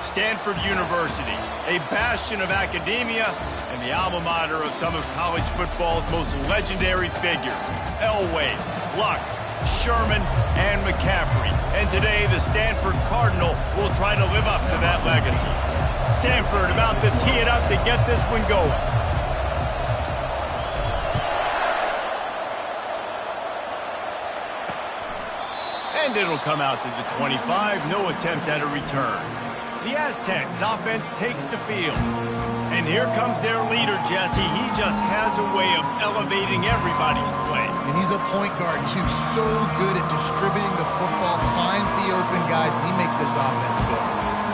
Stanford University, a bastion of academia and the alma mater of some of college football's most legendary figures, Elway, Luck, Sherman, and McCaffrey. And today, the Stanford Cardinal will try to live up to that legacy. Stanford about to tee it up to get this one going. And it'll come out to the 25, no attempt at a return. The Aztecs offense takes the field. And here comes their leader, Jesse. He just has a way of elevating everybody's play. And he's a point guard, too. So good at distributing the football, finds the open guys, and he makes this offense go.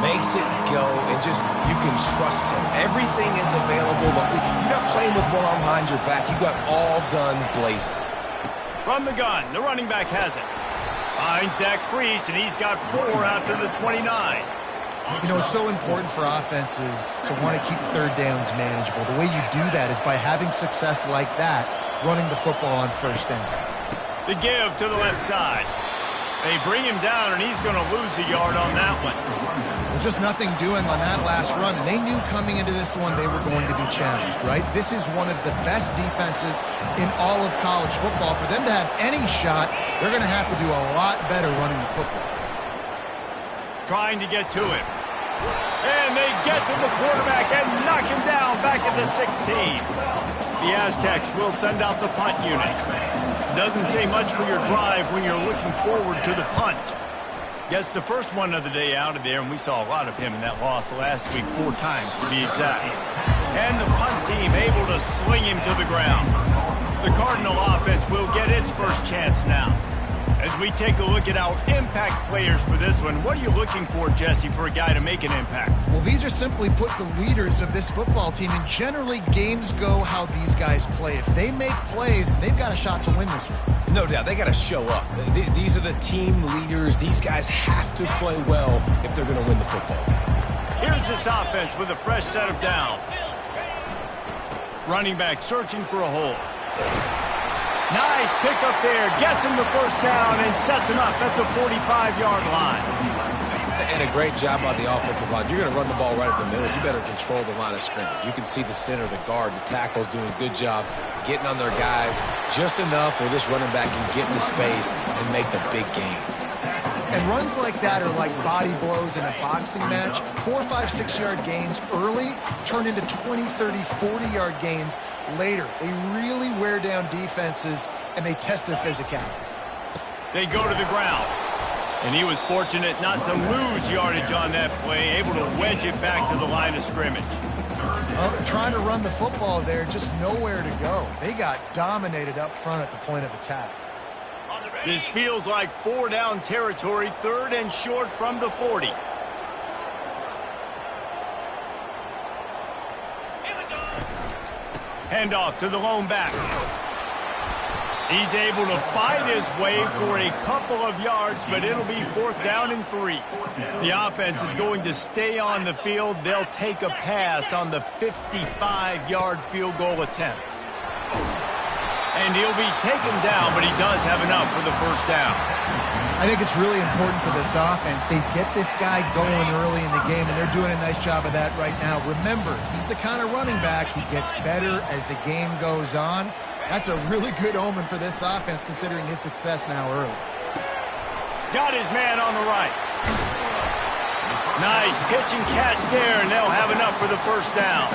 Makes it go, and just, you can trust him. Everything is available. You're not playing with one arm behind your back. You got all guns blazing. From the gun, the running back has it. Finds that crease, and he's got 4 out to the 29. You know, it's so important for offenses to want to keep third downs manageable. The way you do that is by having success like that, running the football on first down. The give to the left side. They bring him down, and he's going to lose a yard on that one. There's just nothing doing on that last run, and they knew coming into this one they were going to be challenged, right? This is one of the best defenses in all of college football. For them to have any shot, they're going to have to do a lot better running the football. Trying to get to him. And they get to the quarterback and knock him down back at the 16. The Aztecs will send out the punt unit. Doesn't say much for your drive when you're looking forward to the punt. Gets the first one of the day out of there, and we saw a lot of him in that loss last week, 4 times to be exact. And the punt team able to sling him to the ground. The Cardinal offense will get its first chance now. As we take a look at our impact players for this one, what are you looking for, Jesse, for a guy to make an impact? Well, these are simply put the leaders of this football team, and generally games go how these guys play. If they make plays, they've got a shot to win this one. No doubt, they got to show up. These are the team leaders. These guys have to play well if they're going to win the football game. Here's this offense with a fresh set of downs. Running back searching for a hole. Nice pickup there, gets him the first down and sets him up at the 45-yard line. And a great job on the offensive line. You're going to run the ball right up the middle. You better control the line of scrimmage. You can see the center, the guard, the tackle's doing a good job getting on their guys just enough where this running back can get in the space and make the big game. And runs like that are like body blows in a boxing match. 4, 5, 6-yard gains early turn into 20, 30, 40-yard gains later. They really wear down defenses, and they test their physicality. They go to the ground. And he was fortunate not to lose yardage on that play, able to wedge it back to the line of scrimmage. Well, they're trying to run the football there, just nowhere to go. They got dominated up front at the point of attack. This feels like 4-down territory, 3rd and short from the 40. Handoff to the lone back. He's able to fight his way for a couple of yards, but it'll be 4th down and 3. The offense is going to stay on the field. They'll take a pass on the 55-yard field goal attempt. And he'll be taken down, but he does have enough for the first down. I think it's really important for this offense. They get this guy going early in the game, and they're doing a nice job of that right now. Remember, he's the kind of running back who gets better as the game goes on. That's a really good omen for this offense, considering his success now early. Got his man on the right. Nice pitch and catch there, and they'll have enough for the first down.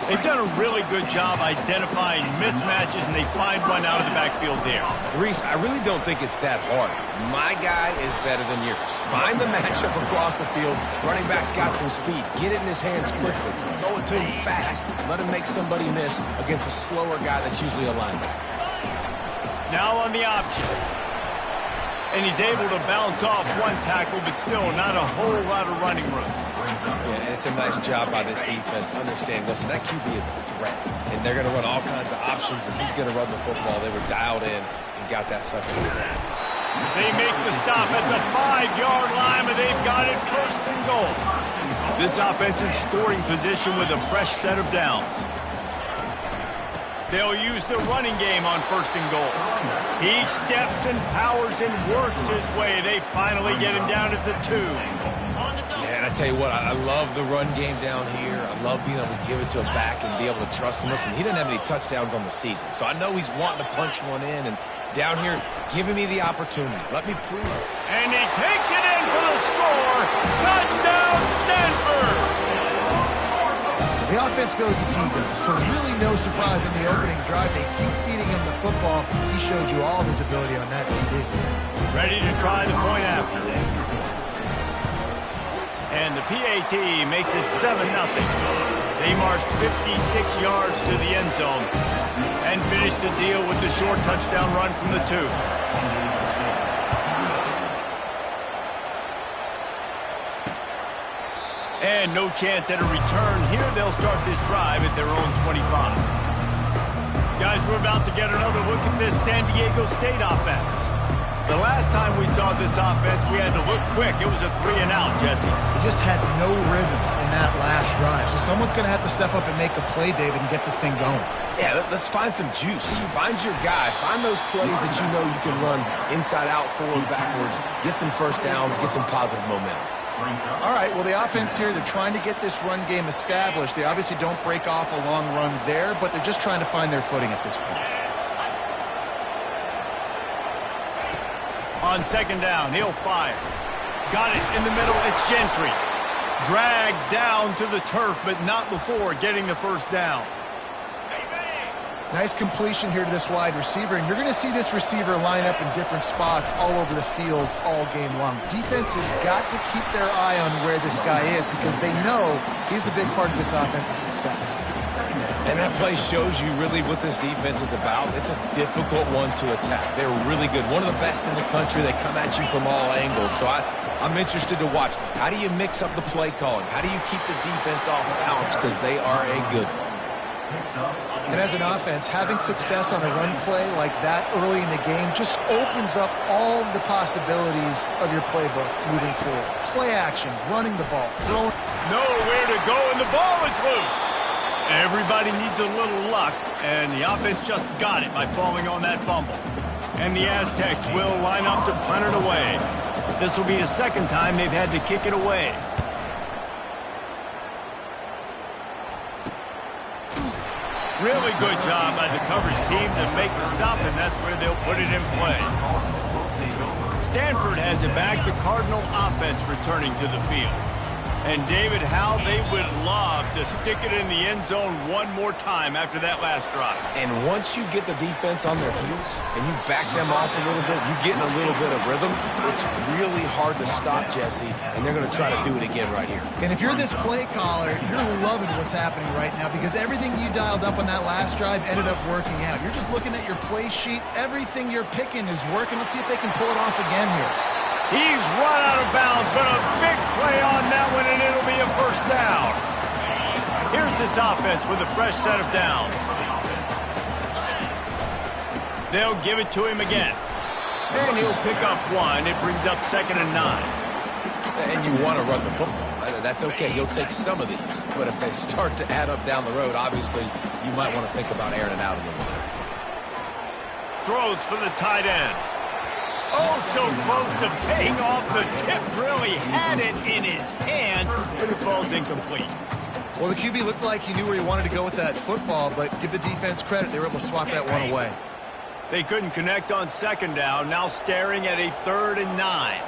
They've done a really good job identifying mismatches, and they find one out of the backfield there. Reese, I really don't think it's that hard. My guy is better than yours. Find the matchup across the field. Running back's got some speed. Get it in his hands quickly. Throw it to him fast. Let him make somebody miss against a slower guy that's usually a linebacker. Now on the option. And he's able to bounce off one tackle, but still not a whole lot of running room. Yeah, and it's a nice job by this defense. Understand, listen, that QB is a threat. And they're going to run all kinds of options, and he's going to run the football. They were dialed in and got that sucker. They make the stop at the 5-yard line, but they've got it 1st and goal. This offense in scoring position with a fresh set of downs. They'll use the running game on 1st and goal. He steps and powers and works his way. They finally get him down at the 2. Yeah, and I tell you what, I love the run game down here. I love being able to give it to a back and be able to trust him. Listen, he didn't have any touchdowns on the season, so I know he's wanting to punch one in. And down here, giving me the opportunity. Let me prove it. And he takes it in for the score. Touchdown, Stanford! The offense goes as he goes, so really no surprise in the opening drive. They keep feeding him the football. He showed you all of his ability on that TD. Ready to try the point after. And the PAT makes it 7-0. They marched 56 yards to the end zone and finished the deal with the short touchdown run from the 2. And no chance at a return here. They'll start this drive at their own 25. Guys, we're about to get another look at this San Diego State offense. The last time we saw this offense, we had to look quick. It was a 3-and-out, Jesse. They just had no rhythm in that last drive. So someone's going to have to step up and make a play, David, and get this thing going. Yeah, let's find some juice. Find your guy. Find those plays that you know you can run inside out, forward, backwards. Get some first downs. Get some positive momentum. All right, well, the offense here, they're trying to get this run game established. They obviously don't break off a long run there, but they're just trying to find their footing at this point. On second down, he'll fire. Got it in the middle. It's Gentry. Dragged down to the turf, but not before getting the first down. Nice completion here to this wide receiver, and you're going to see this receiver line up in different spots all over the field all game long. Defense has got to keep their eye on where this guy is because they know he's a big part of this offense's success. And that play shows you really what this defense is about. It's a difficult one to attack. They're really good. One of the best in the country. They come at you from all angles. So I'm interested to watch. How do you mix up the play calling? How do you keep the defense off balance? Because they are a good one. And as an offense, having success on a run play like that early in the game just opens up all the possibilities of your playbook moving forward. Play action, running the ball, throwing. Nowhere to go, and the ball is loose. Everybody needs a little luck, and the offense just got it by falling on that fumble. And the Aztecs will line up to punt it away. This will be the second time they've had to kick it away. Really good job by the coverage team to make the stop, and that's where they'll put it in play. Stanford has it back, the Cardinal offense returning to the field. And, David, how they would love to stick it in the end zone one more time after that last drive. And once you get the defense on their heels and you back them off a little bit, you get in a little bit of rhythm, it's really hard to stop, Jesse, and they're going to try to do it again right here. And if you're this play caller, you're loving what's happening right now because everything you dialed up on that last drive ended up working out. You're just looking at your play sheet. Everything you're picking is working. Let's see if they can pull it off again here. He's run out of bounds, but a big play on that one, and it'll be a first down. Here's this offense with a fresh set of downs. They'll give it to him again. And he'll pick up one. It brings up 2nd and 9. And you want to run the football. That's okay. You'll take some of these. But if they start to add up down the road, obviously, you might want to think about airing it out a little bit. Throws for the tight end. Oh, so close to paying off the tip. Really had it in his hands, but it falls incomplete. Well, the QB looked like he knew where he wanted to go with that football, but give the defense credit. They were able to swat that one away. They couldn't connect on 2nd down, now staring at a 3rd and 9.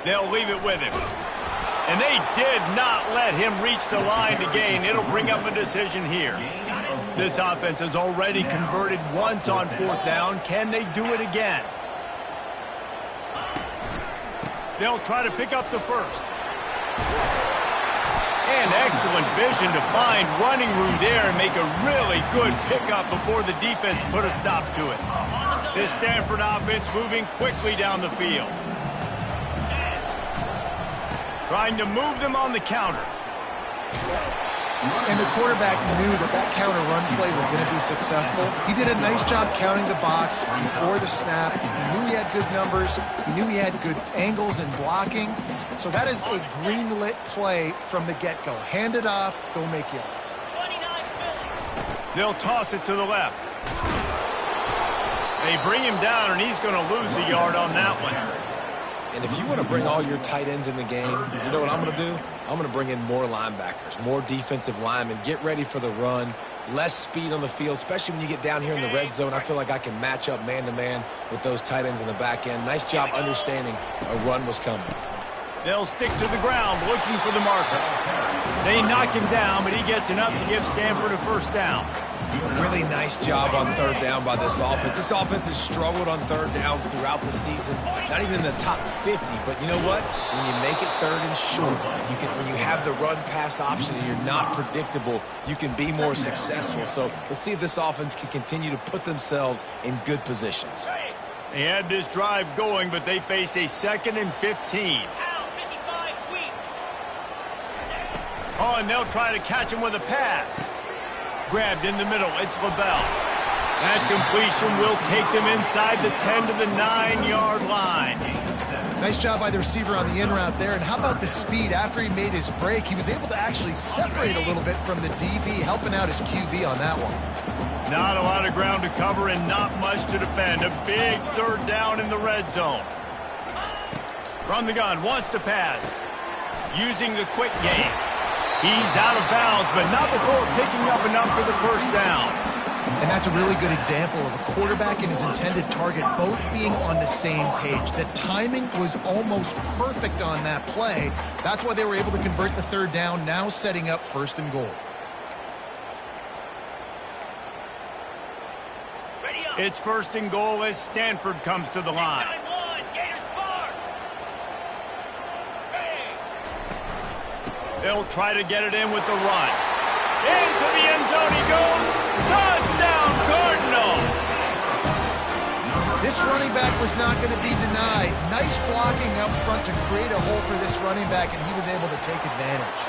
They'll leave it with him. And they did not let him reach the line to gain. It'll bring up a decision here. This offense has already converted once on 4th down. Can they do it again? They'll try to pick up the first. And excellent vision to find running room there and make a really good pickup before the defense put a stop to it. This Stanford offense moving quickly down the field. Trying to move them on the counter. And the quarterback knew that counter run play was going to be successful. He did a nice job counting the box before the snap. He knew he had good numbers. He knew he had good angles and blocking. So that is a green-lit play from the get-go. Hand it off, go make yards. They'll toss it to the left. They bring him down, and he's going to lose a yard on that one. And if you want to bring all your tight ends in the game, you know what I'm going to do? I'm going to bring in more linebackers, more defensive linemen, get ready for the run, less speed on the field, especially when you get down here in the red zone. I feel like I can match up man-to-man with those tight ends in the back end. Nice job understanding a run was coming. They'll stick to the ground looking for the marker. They knock him down, but he gets enough to give Stanford a first down. Really nice job on third down by this offense. This offense has struggled on third downs throughout the season. Not even in the top 50, but you know what? When you make it third and short, when you have the run-pass option and you're not predictable, you can be more successful. So let's see if this offense can continue to put themselves in good positions. They had this drive going, but they face a 2nd and 15. Oh, and they'll try to catch him with a pass. Grabbed in the middle, it's LaBelle. That completion will take them inside the 10 to the 9-yard line. Nice job by the receiver on the in route there. And how about the speed? After he made his break, he was able to actually separate a little bit from the DB, helping out his QB on that one. Not a lot of ground to cover and not much to defend. A big third down in the red zone. From the gun, wants to pass. Using the quick game. He's out of bounds, but not before picking up enough for the first down. And that's a really good example of a quarterback and his intended target both being on the same page. The timing was almost perfect on that play. That's why they were able to convert the third down, now setting up 1st and goal. It's 1st and goal as Stanford comes to the line. They'll try to get it in with the run. Into the end zone he goes. Touchdown, Cardinal! This running back was not going to be denied. Nice blocking up front to create a hole for this running back, and he was able to take advantage.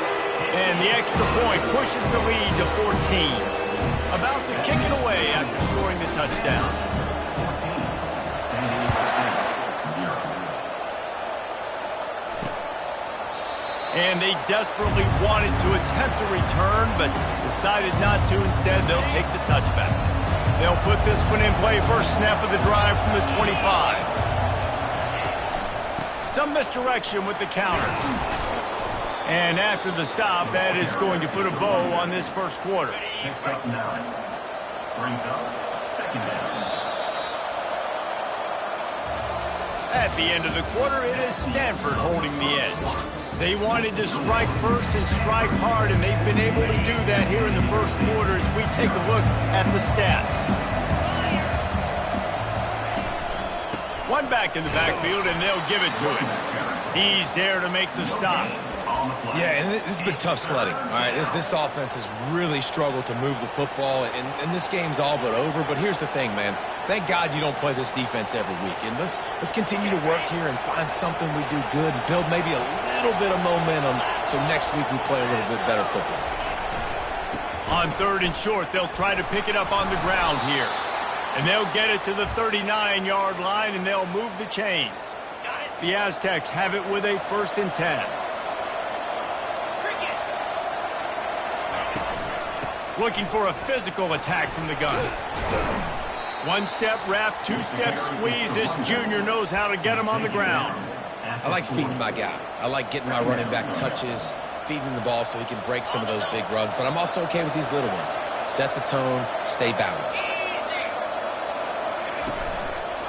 And the extra point pushes the lead to 14. About to kick it away after scoring the touchdown. And they desperately wanted to attempt a return, but decided not to. Instead, they'll take the touchback. They'll put this one in play. First snap of the drive from the 25. Some misdirection with the counter. And after the stop, that is going to put a bow on this first quarter. At the end of the quarter, it is Stanford holding the edge. They wanted to strike first and strike hard, and they've been able to do that here in the first quarter as we take a look at the stats. One back in the backfield, and they'll give it to him. He's there to make the stop. Yeah, and this has been tough sledding. All right, this offense has really struggled to move the football, and this game's all but over. But here's the thing, man. Thank God you don't play this defense every week. And let's continue to work here and find something we do good and build maybe a little bit of momentum so next week we play a little bit better football. On 3rd and short, they'll try to pick it up on the ground here. And they'll get it to the 39-yard line, and they'll move the chains. The Aztecs have it with a 1st and 10. Looking for a physical attack from the gun. One-step wrap, two-step squeeze. This junior knows how to get him on the ground. I like feeding my guy. I like getting my running back touches, feeding him the ball so he can break some of those big runs. But I'm also okay with these little ones. Set the tone, stay balanced.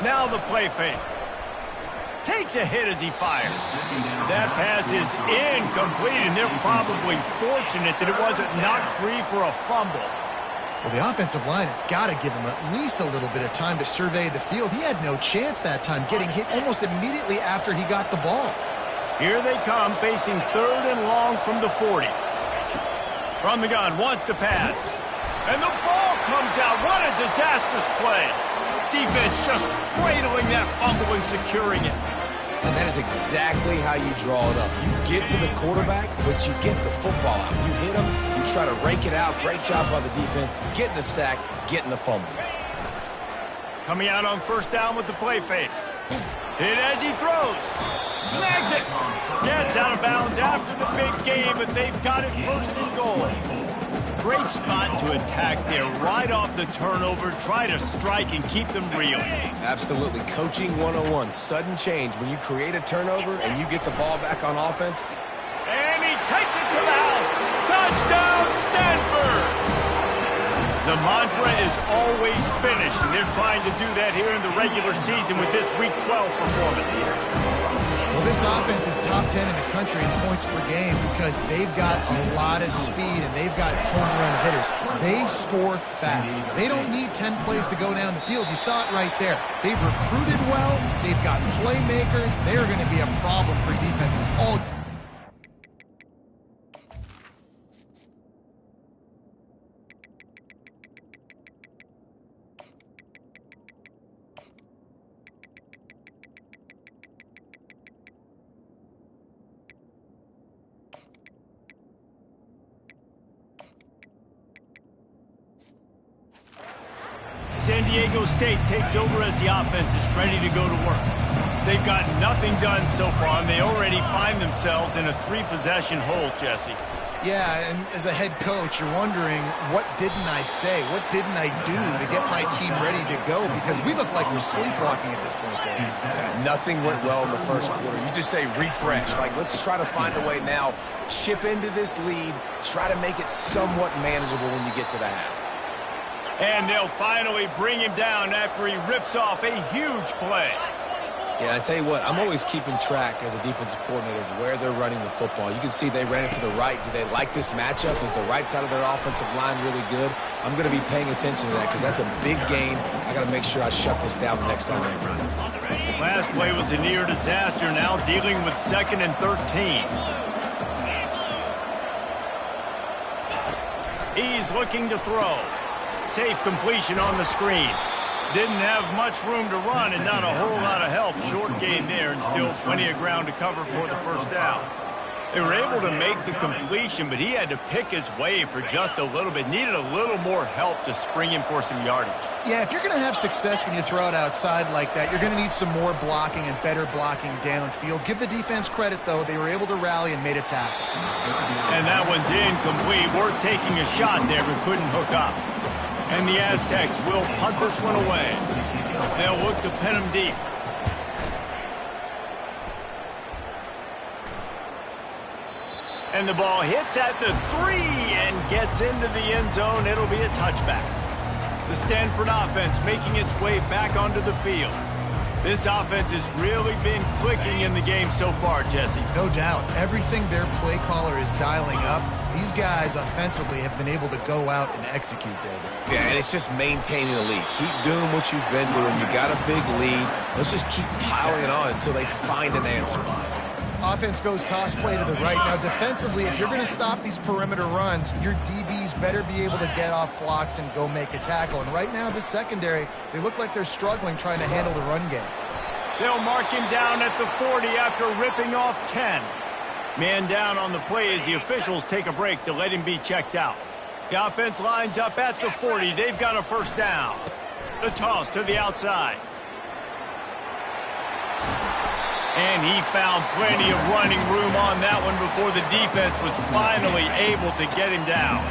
Now the play fake. Takes a hit as he fires. That pass is incomplete, and they're probably fortunate that it wasn't knocked free for a fumble. Well, the offensive line has got to give him at least a little bit of time to survey the field. He had no chance that time, getting hit almost immediately after he got the ball. Here they come, facing 3rd and long from the 40. From the gun, wants to pass. And the ball comes out. What a disastrous play. Defense just cradling that fumble and securing it. And that is exactly how you draw it up. You get to the quarterback, but you get the football out. You hit him, you try to rake it out. Great job by the defense. Getting the sack, getting the fumble. Coming out on 1st down with the play fake. Hit as he throws. Snags it. Gets out of bounds after the big game, but they've got it 1st and goal. great spot to attack there right off the turnover. Try to strike and keep them reeling. Absolutely. Coaching 101. Sudden change. When you create a turnover and you get the ball back on offense. And he takes it to the house. Touchdown, Stanford! The mantra is always finish, and they're trying to do that here in the regular season with this Week 12 performance. Well, this offense is top 10 in the country in points per game because they've got a lot of speed and they've got home run hitters. They score fast. They don't need 10 plays to go down the field. You saw it right there. They've recruited well. They've got playmakers. They're going to be a problem for defenses all year. San Diego State takes over as the offense is ready to go to work. They've got nothing done so far, and they already find themselves in a 3-possession hole, Jesse. Yeah, and as a head coach, you're wondering, what didn't I say? What didn't I do to get my team ready to go? Because we look like we're sleepwalking at this point, Dave. Yeah, nothing went well in the first quarter. You just say refresh. Like, let's try to find a way now. Chip into this lead. Try to make it somewhat manageable when you get to the half. And they'll finally bring him down after he rips off a huge play. Yeah, I tell you what, I'm always keeping track as a defensive coordinator of where they're running the football. You can see they ran it to the right. Do they like this matchup? Is the right side of their offensive line really good? I'm going to be paying attention to that because that's a big game. I got to make sure I shut this down the next time they run it. Last play was a near disaster, now dealing with 2nd and 13. He's looking to throw. Safe completion on the screen. Didn't have much room to run and not a whole lot of help. Short game there and still plenty of ground to cover for the first down. They were able to make the completion, but he had to pick his way for just a little bit. Needed a little more help to spring him for some yardage. Yeah, if you're going to have success when you throw it outside like that, you're going to need some more blocking and better blocking downfield. Give the defense credit, though. They were able to rally and made a tackle. And that one's incomplete. Worth taking a shot there, but couldn't hook up. And the Aztecs will punt this one away. They'll look to pin him deep. And the ball hits at the 3 and gets into the end zone. It'll be a touchback. The Stanford offense making its way back onto the field. This offense has really been clicking in the game so far, Jesse. No doubt. Everything their play caller is dialing up, these guys offensively have been able to go out and execute, David. Yeah, and it's just maintaining the lead. Keep doing what you've been doing. You got a big lead. Let's just keep piling it on until they find an answer. Offense goes toss play to the right. Now, defensively, if you're going to stop these perimeter runs, your DBs better be able to get off blocks and go make a tackle. And right now, this secondary, they look like they're struggling trying to handle the run game. They'll mark him down at the 40 after ripping off 10. Man down on the play as the officials take a break to let him be checked out. The offense lines up at the 40. They've got a first down. The toss to the outside. And he found plenty of running room on that one before the defense was finally able to get him down.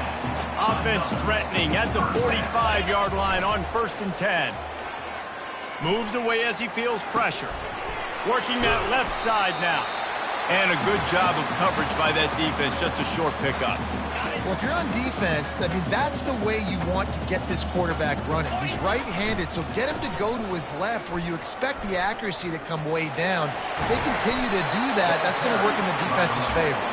Offense threatening at the 45-yard line on 1st and 10. Moves away as he feels pressure. Working that left side now. And a good job of coverage by that defense, just a short pickup. Well, if you're on defense, I mean, that's the way you want to get this quarterback running. He's right-handed, so get him to go to his left where you expect the accuracy to come way down. If they continue to do that, that's going to work in the defense's favor.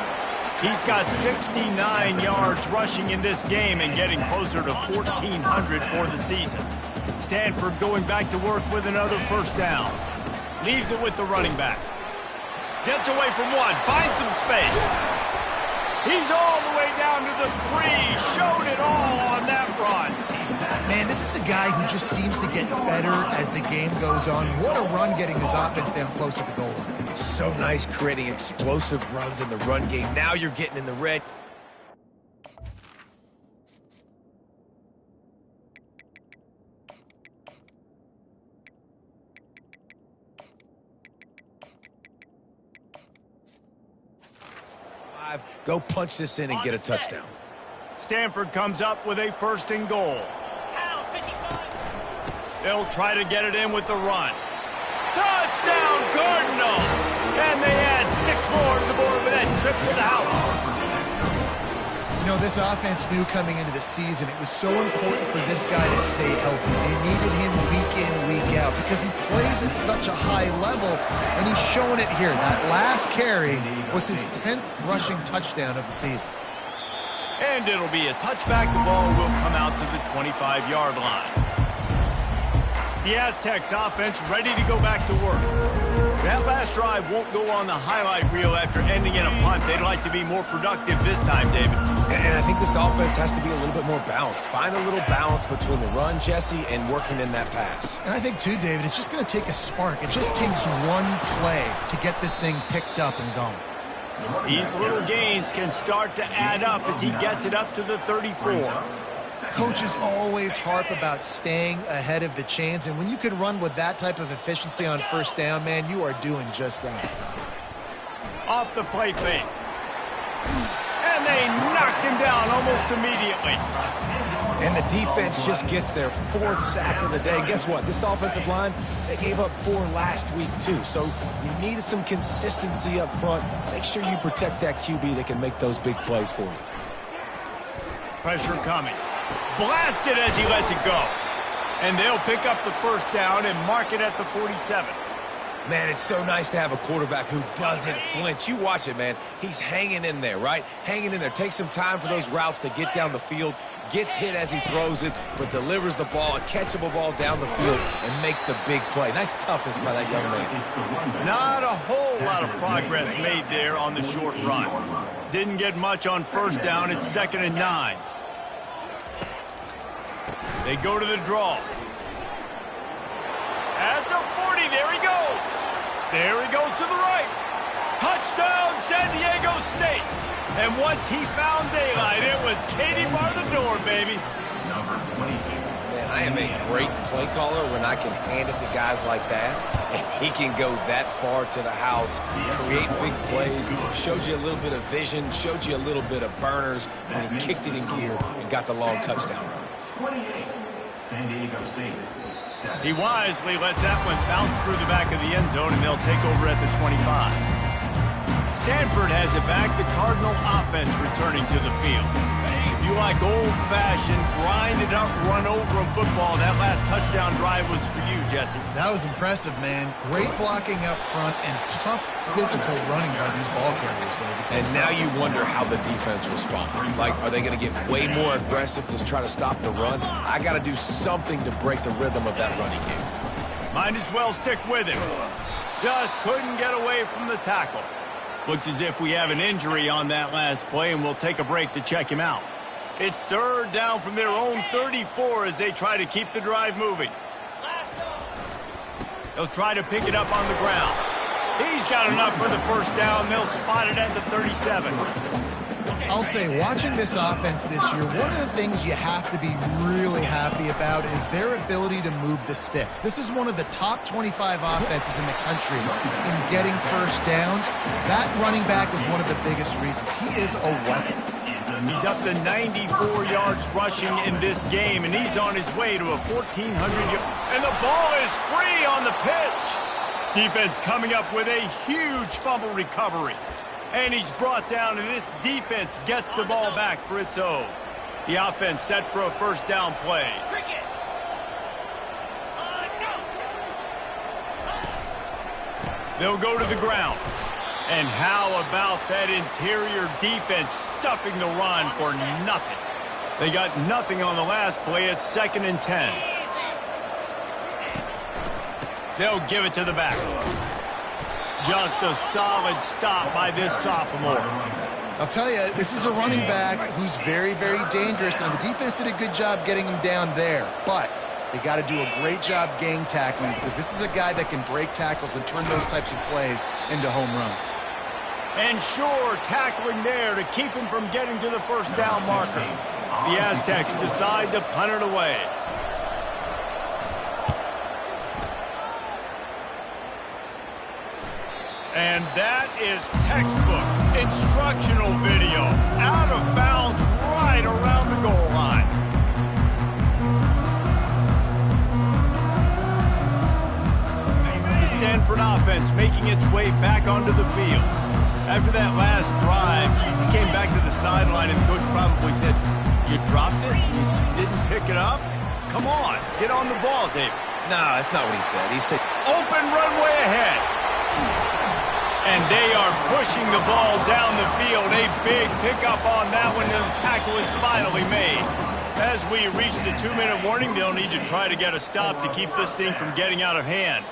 He's got 69 yards rushing in this game and getting closer to 1,400 for the season. Stanford going back to work with another first down. Leaves it with the running back. Gets away from one, finds some space. He's all the way down to the 3. Showed it all on that run. Man, this is a guy who just seems to get better as the game goes on. What a run getting his offense down close to the goal line. So nice creating explosive runs in the run game. Now you're getting in the red. Go punch this in and get a touchdown. Stanford comes up with a 1st and goal. They'll try to get it in with the run. Touchdown, Cardinal! And they add 6 more to the board with that trip to the house. You know, this offense knew coming into the season it was so important for this guy to stay healthy. They needed him week in, week out because he plays at such a high level, and he's showing it here. That last carry was his 10th rushing touchdown of the season. And it'll be a touchback. The ball will come out to the 25-yard line. The Aztecs offense ready to go back to work. That last drive won't go on the highlight reel after ending in a punt. They'd like to be more productive this time, David. And I think this offense has to be a little bit more balanced. Find a little balance between the run, Jesse, and working in that pass. And I think, too, David, it's just going to take a spark. It just takes one play to get this thing picked up and going. These little gains can start to add up as he gets it up to the 34. Coaches always harp about staying ahead of the chains, and when you can run with that type of efficiency on 1st down, man, you are doing just that. Off the play fake. And they knocked him down almost immediately. And the defense just gets their 4th sack of the day. Guess what? This offensive line, they gave up 4 last week, too. So you needed some consistency up front. Make sure you protect that QB that can make those big plays for you. Pressure coming. Blasted as he lets it go. And they'll pick up the 1st down and mark it at the 47. Man, it's so nice to have a quarterback who doesn't flinch. You watch it, man. He's hanging in there, right? Hanging in there. Takes some time for those routes to get down the field. Gets hit as he throws it, but delivers the ball, a catchable ball down the field, and makes the big play. Nice toughness by that young man. Not a whole lot of progress made there on the short run. Didn't get much on 1st down. It's 2nd and 9. They go to the draw. At the 40, there he goes. There he goes to the right. Touchdown, San Diego State. And once he found daylight, it was Katie bar the door, baby. Man, I am a great play caller when I can hand it to guys like that. And he can go that far to the house, create big plays, showed you a little bit of vision, showed you a little bit of burners when he kicked it in gear and got the long touchdown run. 28, San Diego State. He wisely lets that one bounce through the back of the end zone, and they'll take over at the 25. Stanford has it back. The Cardinal offense returning to the field. If you like old-fashioned, grind-it-up, run-over football, that last touchdown drive was for you, Jesse. That was impressive, man. Great blocking up front and tough physical running by these ball carriers, David. And now you wonder how the defense responds. Like, are they going to get way more aggressive to try to stop the run? I got to do something to break the rhythm of that running game. Might as well stick with him. Just couldn't get away from the tackle. Looks as if we have an injury on that last play, and we'll take a break to check him out. It's 3rd down from their own 34 as they try to keep the drive moving. They'll try to pick it up on the ground. He's got enough for the 1st down. They'll spot it at the 37. I'll say, watching this offense this year, one of the things you have to be really happy about is their ability to move the sticks. This is one of the top 25 offenses in the country in getting 1st downs. That running back is one of the biggest reasons. He is a weapon. He's up to 94 yards rushing in this game, and he's on his way to a 1,400 yard. And the ball is free on the pitch. Defense coming up with a huge fumble recovery. And he's brought down, and this defense gets the ball back for its own. The offense set for a 1st down play. They'll go to the ground. And how about that interior defense stuffing the run for nothing? They got nothing on the last play. It's 2nd and 10. They'll give it to the back. Just a solid stop by this sophomore. I'll tell you, this is a running back who's very, very dangerous, and the defense did a good job getting him down there. But they got to do a great job gang tackling because this is a guy that can break tackles and turn those types of plays into home runs. And sure, tackling there to keep him from getting to the 1st down marker. The Aztecs decide to punt it away. And that is textbook instructional video. Out of bounds right right around the goal line. The Stanford offense making its way back onto the field. After that last drive, he came back to the sideline, and the coach probably said, "You dropped it? You didn't pick it up? Come on, get on the ball, David." No, that's not what he said. He said, "Open runway ahead." And they are pushing the ball down the field. A big pickup on that one, and the tackle is finally made. As we reach the 2-minute warning, they'll need to try to get a stop to keep this thing from getting out of hand.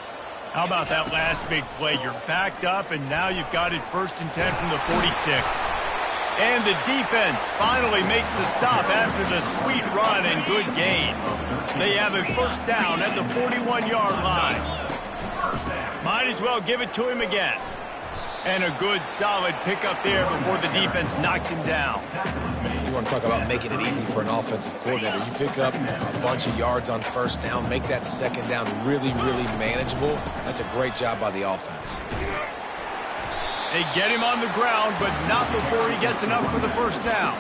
How about that last big play? You're backed up, and now you've got it 1st and 10 from the 46. And the defense finally makes the stop after the sweet run and good gain. They have a 1st down at the 41-yard line. Might as well give it to him again. And a good, solid pickup there before the defense knocks him down. you want to talk about making it easy for an offensive coordinator. You pick up a bunch of yards on 1st down, make that 2nd down really, really manageable. That's a great job by the offense. They get him on the ground, but not before he gets enough for the 1st down.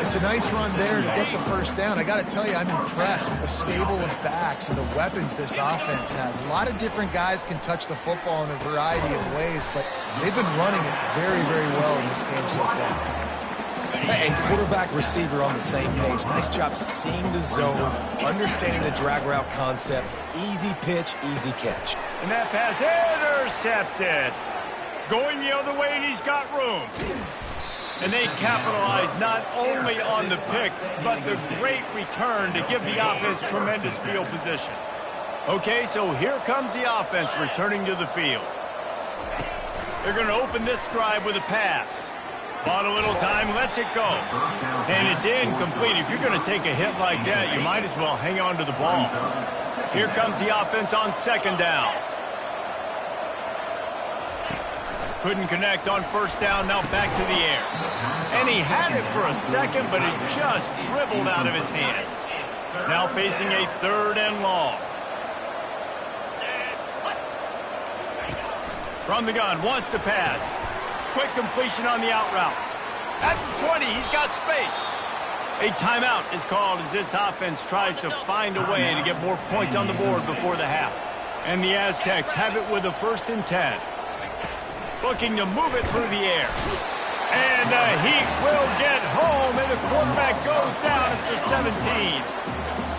It's a nice run there to get the 1st down. I got to tell you, I'm impressed with the stable of backs and the weapons this offense has. A lot of different guys can touch the football in a variety of ways, but they've been running it very, very well in this game so far. And quarterback, receiver on the same page. Nice job seeing the zone, understanding the drag route concept. Easy pitch, easy catch. And that pass intercepted. Going the other way, and he's got room. And they capitalize not only on the pick, but the great return to give the offense tremendous field position. Okay, so here comes the offense returning to the field. They're going to open this drive with a pass. Bought a little time, lets it go. And it's incomplete. If you're going to take a hit like that, you might as well hang on to the ball. Here comes the offense on 2nd down. Couldn't connect on 1st down, now back to the air. And he had it for a second, but it just dribbled out of his hands. Now facing a 3rd and long. From the gun, wants to pass. Quick completion on the out route. At the 20, he's got space. A timeout is called as this offense tries to find a way to get more points on the board before the half. And the Aztecs have it with a 1st and 10. Looking to move it through the air. And he will get home, and the quarterback goes down at the 17.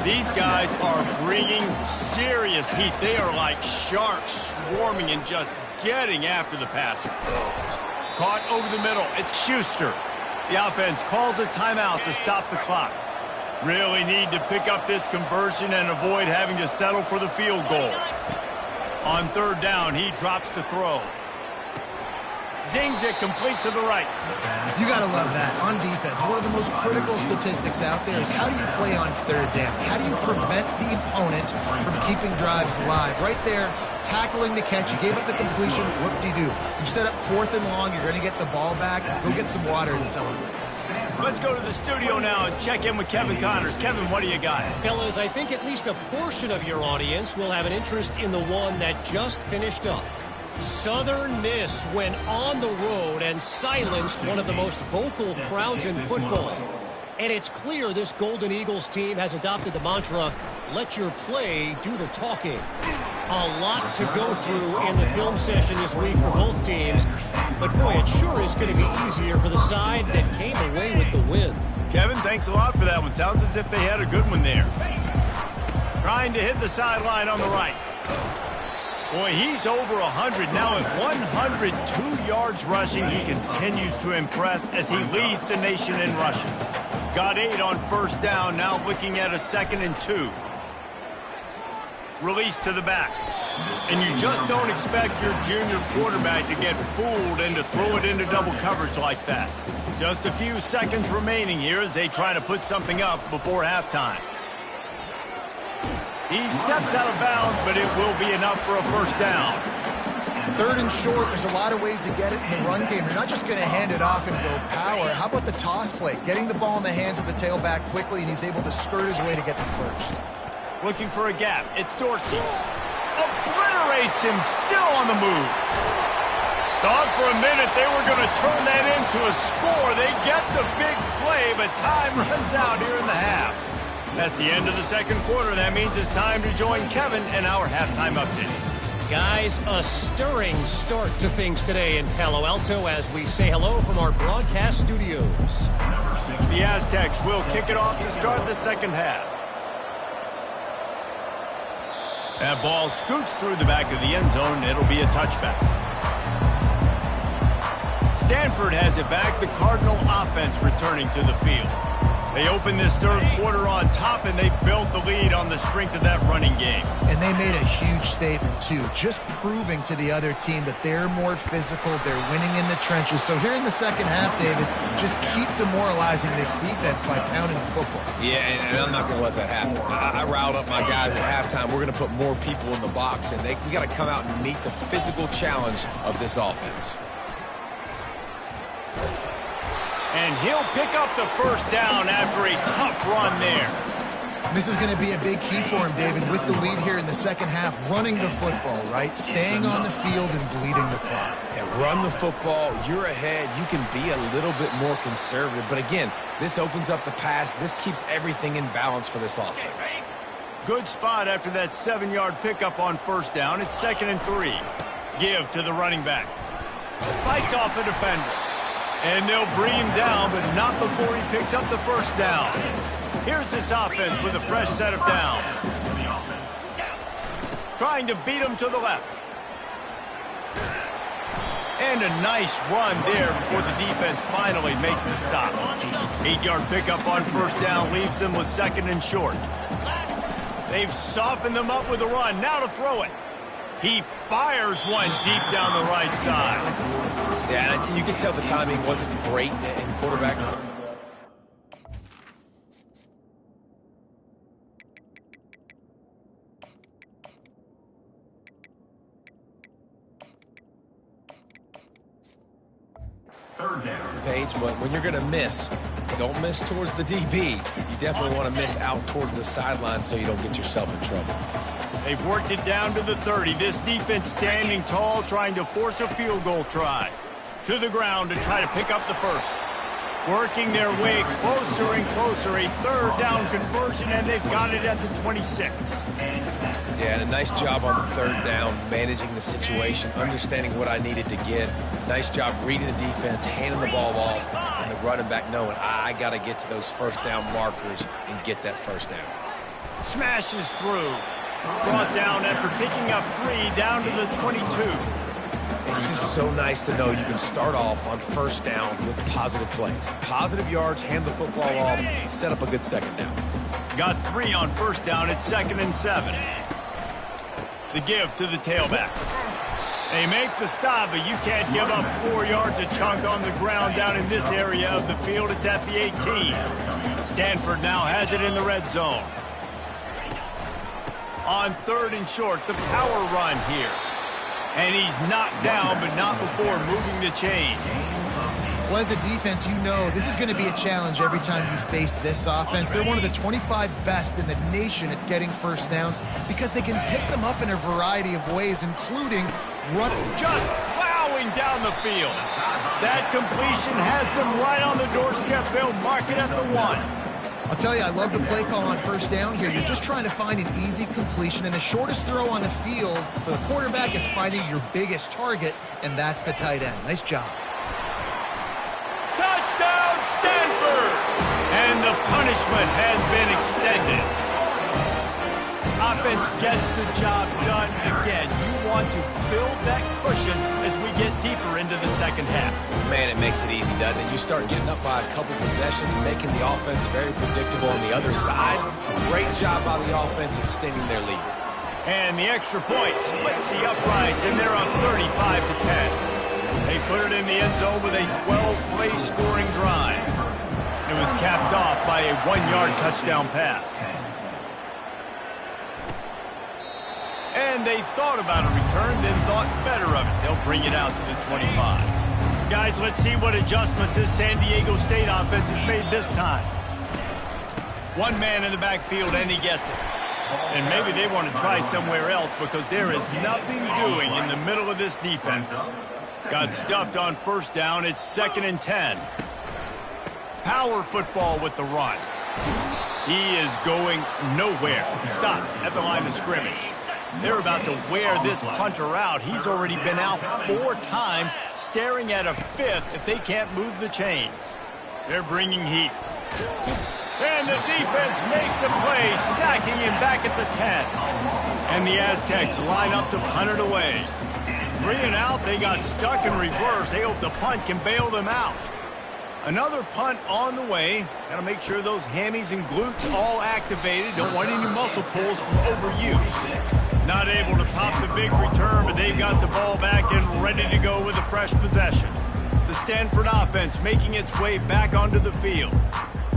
These guys are bringing serious heat. They are like sharks swarming and just getting after the passer. Caught over the middle. It's Schuster. The offense calls a timeout to stop the clock. Really need to pick up this conversion and avoid having to settle for the field goal. On 3rd down, he drops to throw. Zings it complete to the right. You got to love that. On defense, one of the most critical statistics out there is how do you play on 3rd down? How do you prevent the opponent from keeping drives alive? Right there, tackling the catch. You gave up the completion. Whoop-de-doo. You set up 4th and long. You're going to get the ball back. Go get some water and celebrate. Let's go to the studio now and check in with Kevin Connors. Kevin, what do you got? Fellas, I think at least a portion of your audience will have an interest in the one that just finished up. Southern Miss went on the road and silenced one of the most vocal crowds in football. And it's clear this Golden Eagles team has adopted the mantra, let your play do the talking. A lot to go through in the film session this week for both teams. But boy, it sure is going to be easier for the side that came away with the win. Kevin, thanks a lot for that one. Sounds as if they had a good one there. Trying to hit the sideline on the right. Boy, he's over 100 now at 102 yards rushing. He continues to impress as he leads the nation in rushing. Got 8 on 1st down, now looking at a 2nd and 2. Release to the back. And you just don't expect your junior quarterback to get fooled and to throw it into double coverage like that. Just a few seconds remaining here as they try to put something up before halftime. He steps out of bounds, but it will be enough for a 1st down. 3rd and short, there's a lot of ways to get it in the run game. You're not just going to hand it off and go power. How about the toss play? Getting the ball in the hands of the tailback quickly, and he's able to skirt his way to get to 1st. Looking for a gap. It's Dorsey. Obliterates him, still on the move. Thought for a minute they were going to turn that into a score. They get the big play, but time runs out here in the half. That's the end of the second quarter. That means it's time to join Kevin in our halftime update. Guys, a stirring start to things today in Palo Alto as we say hello from our broadcast studios. The Aztecs will kick it off to start the second half. That ball scoots through the back of the end zone. It'll be a touchback. Stanford has it back. The Cardinal offense returning to the field. They open this third quarter on top, and they built the lead on the strength of that running game. And they made a huge statement, too, just proving to the other team that they're more physical, they're winning in the trenches. So here in the second half, David, just keep demoralizing this defense by pounding the football. Yeah, and I'm not going to let that happen. I riled up my guys at halftime. We're going to put more people in the box, and we got to come out and meet the physical challenge of this offense. And he'll pick up the first down after a tough run there. This is going to be a big key for him, David, with the lead here in the second half, running the football, right? Staying on the field and bleeding the clock. Yeah, run the football. You're ahead. You can be a little bit more conservative. But again, this opens up the pass. This keeps everything in balance for this offense. Good spot after that 7-yard pickup on first down. It's 2nd and 3. Give to the running back. Fights off a defender. And they'll bring him down, but not before he picks up the first down. Here's this offense with a fresh set of downs. Trying to beat him to the left. And a nice run there before the defense finally makes the stop. 8-yard pickup on first down leaves them with 2nd and short. They've softened them up with a run. Now to throw it. He fires one deep down the right side. Yeah, you can tell the timing wasn't great in quarterback. Third down. Page, but when you're going to miss, don't miss towards the DB. You definitely want to miss out towards the sideline so you don't get yourself in trouble. They've worked it down to the 30. This defense standing tall, trying to force a field goal try. To the ground to try to pick up the first. Working their way closer and closer. A third down conversion, and they've got it at the 26. Yeah, and a nice job on the third down, managing the situation, understanding what I needed to get. Nice job reading the defense, handing the ball off, and the running back knowing I got to get to those first down markers and get that first down. Smashes through. Brought down after picking up 3 down to the 22. It's just so nice to know you can start off on first down with positive plays. Positive yards, hand the football off, set up a good second down. Got 3 on first down. It's 2nd and 7. The give to the tailback. They make the stop, but you can't give up 4 yards a chunk on the ground down in this area of the field. It's at the 18. Stanford now has it in the red zone. On 3rd and short, the power run here. And he's knocked down, but not before moving the chain. Well, as a defense, you know this is going to be a challenge every time you face this offense. They're one of the 25 best in the nation at getting first downs because they can pick them up in a variety of ways, including running. Just plowing down the field. That completion has them right on the doorstep. They'll mark it at the 1. I'll tell you, I love the play call on first down here. You're just trying to find an easy completion, and the shortest throw on the field for the quarterback is finding your biggest target, and that's the tight end. Nice job. Touchdown, Stanford! And the punishment has been extended. Offense gets the job done again. You want to build that cushion as we get deeper into the second half. Man, it makes it easy, doesn't it? You start getting up by a couple possessions, making the offense very predictable on the other side. Great job by the offense extending their lead. And the extra point splits the uprights, and they're up 35-10. They put it in the end zone with a 12-play scoring drive. It was capped off by a 1-yard touchdown pass. And they thought about a return, then thought better of it. They'll bring it out to the 25. Guys, let's see what adjustments this San Diego State offense has made this time. 1 man in the backfield, and he gets it. And maybe they want to try somewhere else because there is nothing doing in the middle of this defense. Got stuffed on first down. It's 2nd and 10. Power football with the run. He is going nowhere. Stop at the line of scrimmage. They're about to wear this punter out. He's already been out 4 times, staring at a 5th if they can't move the chains. They're bringing heat. And the defense makes a play, sacking him back at the 10. And the Aztecs line up to punt it away. 3 and out, they got stuck in reverse. They hope the punt can bail them out. Another punt on the way. Got to make sure those hammies and glutes all activated. Don't want any muscle pulls from overuse. Not able to pop the big return, but they've got the ball back and ready to go with a fresh possession. The Stanford offense making its way back onto the field.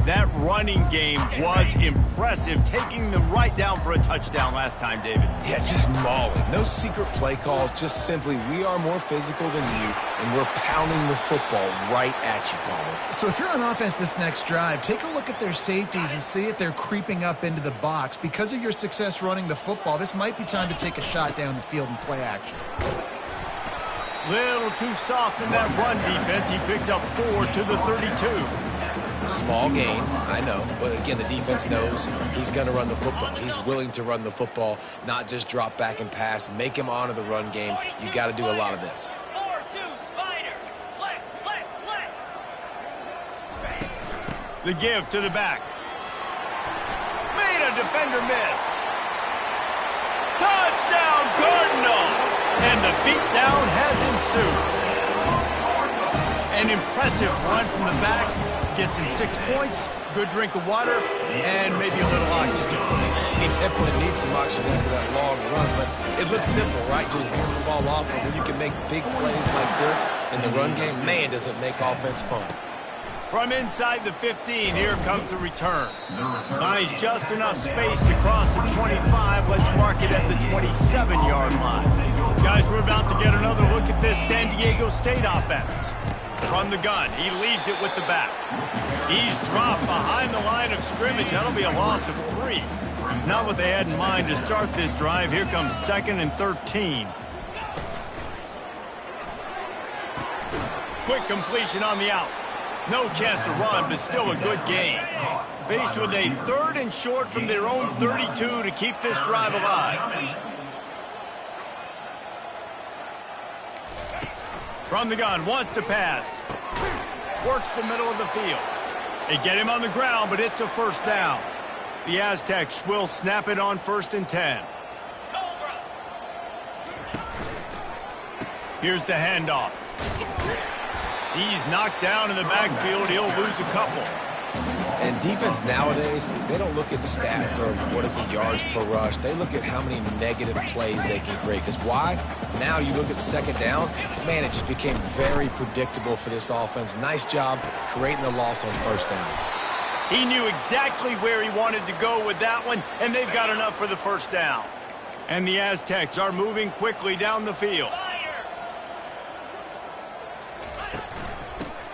That running game was impressive, taking them right down for a touchdown last time, David. Yeah, just mauling. No secret play calls, just simply we are more physical than you, and we're pounding the football right at you, Palmer. So if you're on offense this next drive, take a look at their safeties and see if they're creeping up into the box. Because of your success running the football, this might be time to take a shot down the field and play action. Little too soft in that run defense. He picks up 4 to the 32. Small gain, I know, but again, the defense knows he's going to run the football. He's willing to run the football, not just drop back and pass, make him honor the run game. You got to do a lot of this. 4-2 spider. Flex. The give to the back. Made a defender miss. Touchdown, Cardinal! And the beatdown has ensued. An impressive run from the back. Gets him 6 points, good drink of water, and maybe a little oxygen. He definitely needs some oxygen after that long run, but it looks simple, right? Just hand the ball off, but when you can make big plays like this in the run game, man, does it make offense fun. From inside the 15, here comes the return. Finds just enough space to cross the 25. Let's mark it at the 27-yard line. Guys, we're about to get another look at this San Diego State offense. From the gun, he leaves it with the back. He's dropped behind the line of scrimmage. That'll be a loss of 3. Not what they had in mind to start this drive. Here comes 2nd and 13. Quick completion on the out. No chance to run, but still a good gain. Faced with a 3rd and short from their own 32 to keep this drive alive. From the gun, wants to pass. Works the middle of the field. They get him on the ground, but it's a first down. The Aztecs will snap it on 1st and 10. Here's the handoff. He's knocked down in the backfield. He'll lose a couple. And defense nowadays, they don't look at stats of what is the yards per rush. They look at how many negative plays they can create. Because why? Now you look at 2nd down, man, it just became very predictable for this offense. Nice job creating the loss on 1st down. He knew exactly where he wanted to go with that one, and they've got enough for the first down. And the Aztecs are moving quickly down the field.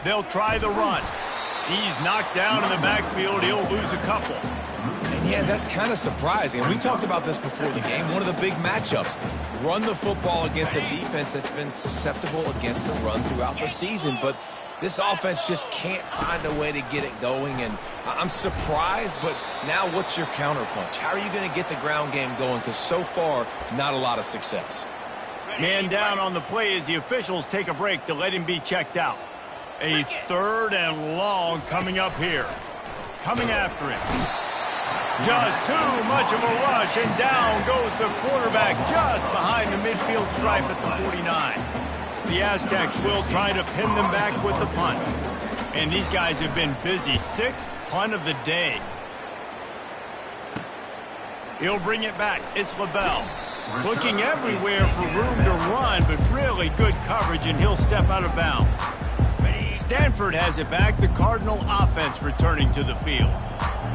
They'll try the run. He's knocked down in the backfield. He'll lose a couple. And yeah, that's kind of surprising. And we talked about this before the game. One of the big matchups. Run the football against a defense that's been susceptible against the run throughout the season. But this offense just can't find a way to get it going. And I'm surprised, but now what's your counterpunch? How are you going to get the ground game going? Because so far, not a lot of success. Man down on the play as the officials take a break to let him be checked out. A 3rd and long coming up here. Coming after him. Just too much of a rush, and down goes the quarterback just behind the midfield stripe at the 49. The Aztecs will try to pin them back with the punt. And these guys have been busy. 6th punt of the day. He'll bring it back. It's LaBelle. Looking everywhere for room to run, but really good coverage, and he'll step out of bounds. Stanford has it back. The Cardinal offense returning to the field.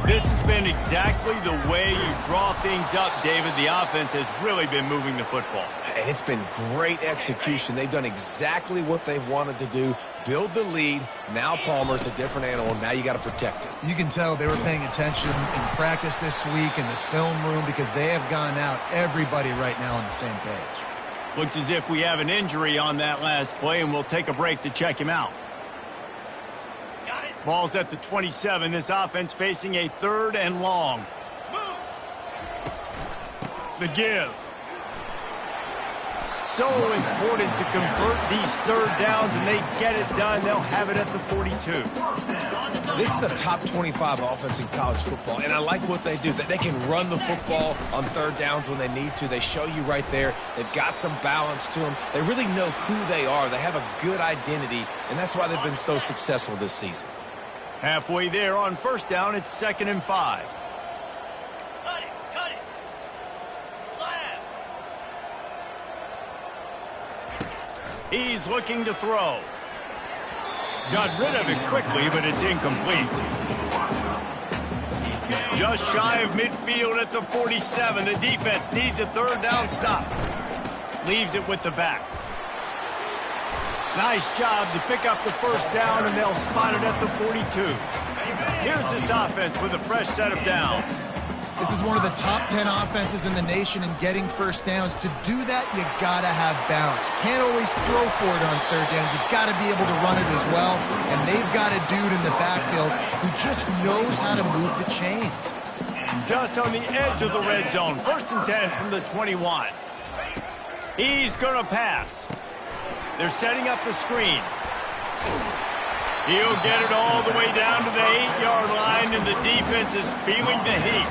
This has been exactly the way you draw things up, David. The offense has really been moving the football. And it's been great execution. They've done exactly what they've wanted to do. Build the lead. Now Palmer's a different animal. Now you got to protect it. You can tell they were paying attention in practice this week in the film room because they have gone out, everybody right now on the same page. Looks as if we have an injury on that last play, and we'll take a break to check him out. Got it. Ball's at the 27. This offense facing a 3rd and long. Moves. The give. So important to convert these 3rd downs, and they get it done. They'll have it at the 42. This is a top 25 offense in college football, and I like what they do. They can run the football on 3rd downs when they need to. They show you right there. They've got some balance to them. They really know who they are. They have a good identity, and that's why they've been so successful this season. Halfway there on 1st down, it's 2nd and 5. Cut it. Cut it. Slam. He's looking to throw. Got rid of it quickly, but it's incomplete. Just shy of midfield at the 47. The defense needs a 3rd down stop. Leaves it with the back. Nice job to pick up the 1st down, and they'll spot it at the 42. Here's this offense with a fresh set of downs. This is one of the top 10 offenses in the nation in getting 1st downs. To do that, you gotta have balance. You can't always throw for it on 3rd down. You've got to be able to run it as well. And they've got a dude in the backfield who just knows how to move the chains. Just on the edge of the red zone. 1st and 10 from the 21. He's gonna pass. They're setting up the screen. He'll get it all the way down to the 8-yard line, and the defense is feeling the heat.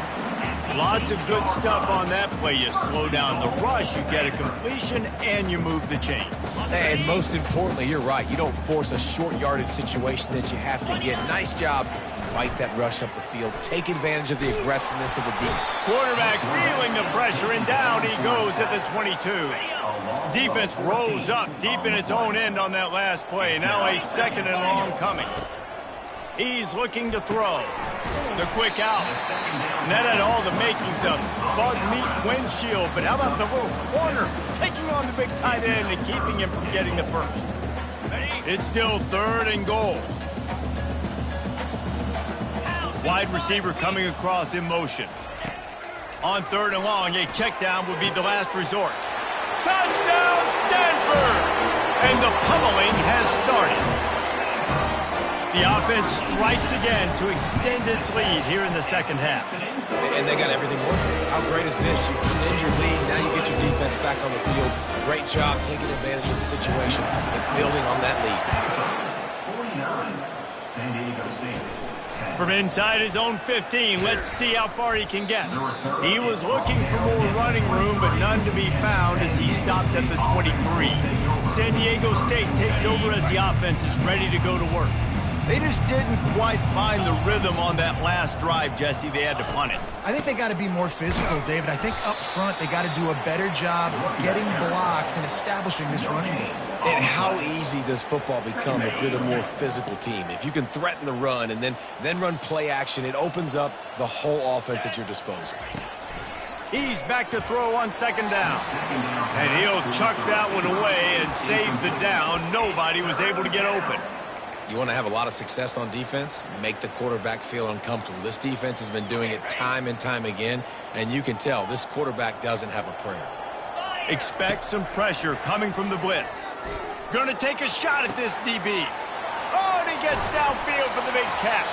Lots of good stuff on that play. You slow down the rush, you get a completion, and you move the chains. And most importantly, you're right. You don't force a short yardage situation that you have to get. Nice job. Fight that rush up the field. Take advantage of the aggressiveness of the D. Quarterback feeling the pressure, and down he goes at the 22. Defense rolls up deep in its own end on that last play. Now a 2nd and long coming. He's looking to throw. The quick out. And that had all the makings of bug meat windshield. But how about the little corner taking on the big tight end and keeping him from getting the 1st? It's still 3rd and goal. Wide receiver coming across in motion. On 3rd and long, a check down would be the last resort. Touchdown, Stanford! And the pummeling has started. The offense strikes again to extend its lead here in the 2nd half. And they got everything working. How great is this? You extend your lead, now you get your defense back on the field. Great job taking advantage of the situation and building on that lead. 49, San Diego State. From inside his own 15, let's see how far he can get. He was looking for more running room, but none to be found as he stopped at the 23. San Diego State takes over as the offense is ready to go to work. They just didn't quite find the rhythm on that last drive, Jesse. They had to punt it. I think they got to be more physical, David. I think up front they got to do a better job getting blocks and establishing this running game. And how easy does football become if you're the more physical team? If you can threaten the run and then run play action, it opens up the whole offense at your disposal. He's back to throw on 2nd down. And he'll chuck that one away and save the down. Nobody was able to get open. You want to have a lot of success on defense? Make the quarterback feel uncomfortable. This defense has been doing it time and time again, and you can tell this quarterback doesn't have a prayer. Expect some pressure coming from the blitz. Gonna take a shot at this DB. Oh, and he gets downfield for the big catch.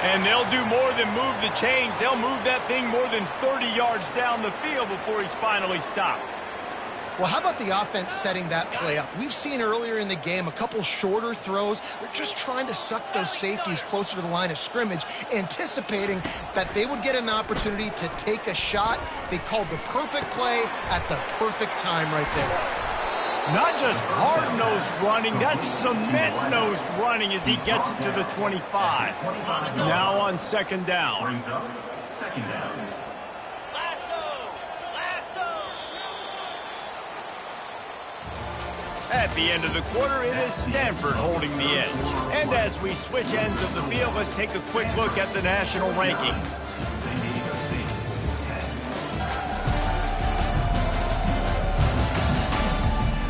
And they'll do more than move the chains. They'll move that thing more than 30 yards down the field before he's finally stopped. Well, how about the offense setting that play up? We've seen earlier in the game a couple shorter throws. They're just trying to suck those safeties closer to the line of scrimmage, anticipating that they would get an opportunity to take a shot. They called the perfect play at the perfect time right there. Not just hard-nosed running, that's cement-nosed running as he gets it to the 25. Now on 2nd down. Brings up 2nd down. At the end of the quarter, it is Stanford holding the edge. And as we switch ends of the field, let's take a quick look at the national rankings.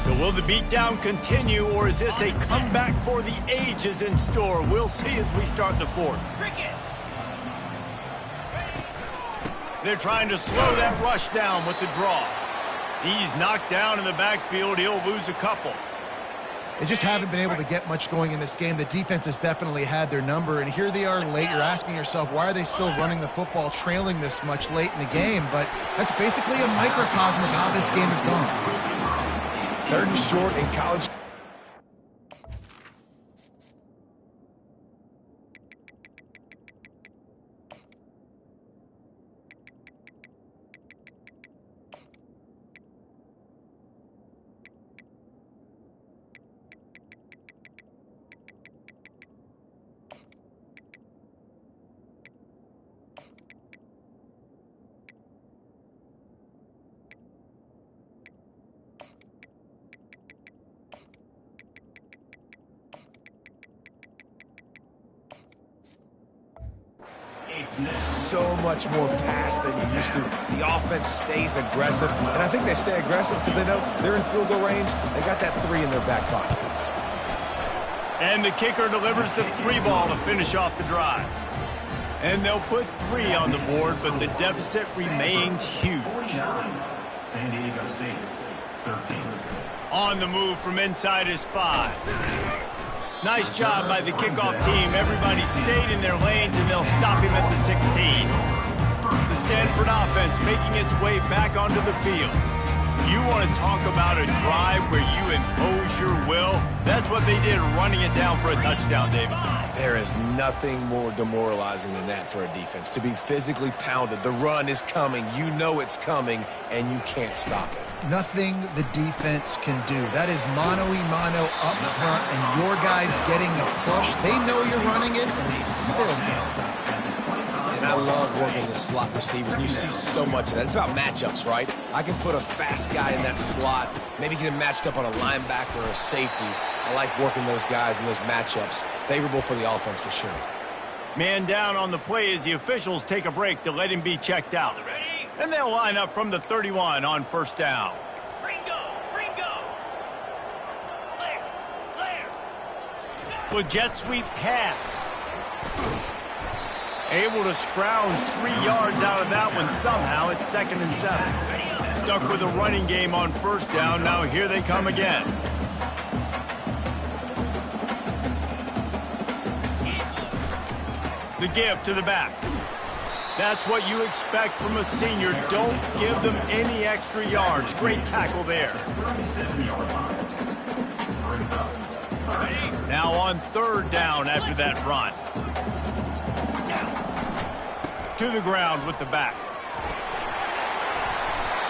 So will the beatdown continue, or is this a comeback for the ages in store? We'll see as we start the 4th. They're trying to slow that rush down with the draw. He's knocked down in the backfield. He'll lose a couple. They just haven't been able to get much going in this game. The defense has definitely had their number, and here they are late. You're asking yourself, why are they still running the football, trailing this much late in the game? But that's basically a microcosm of how this game has gone. 3rd and short in college. So much more pass than you used to. The offense stays aggressive, and I think they stay aggressive because they know they're in field goal range. They got that 3 in their back pocket. And the kicker delivers the 3 ball to finish off the drive. And they'll put 3 on the board, but the deficit remains huge. 49, San Diego State, 13. On the move from inside is 5. Nice job by the kickoff team. Everybody stayed in their lanes, and they'll stop him at the 16. The Stanford offense making its way back onto the field. You want to talk about a drive where you impose your will? That's what they did, running it down for a touchdown, David. There is nothing more demoralizing than that for a defense. To be physically pounded. The run is coming. You know it's coming, and you can't stop it. Nothing the defense can do. That is mano-a-mano up front, and your guys getting a push. They know you're running it, and they still can't stop it. And I love working the slot receivers. You see so much of that. It's about matchups, right? I can put a fast guy in that slot, maybe get him matched up on a linebacker or a safety. I like working those guys in those matchups. Favorable for the offense for sure. Man down on the play as the officials take a break to let him be checked out. And they'll line up from the 31 on 1st down. Ringo! Clear! With jet sweep pass. Able to scrounge 3 yards out of that one somehow. It's 2nd and 7. Stuck with a running game on 1st down. Now here they come again. The give to the back. That's what you expect from a senior. Don't give them any extra yards. Great tackle there. Now on 3rd down after that run. To the ground with the back.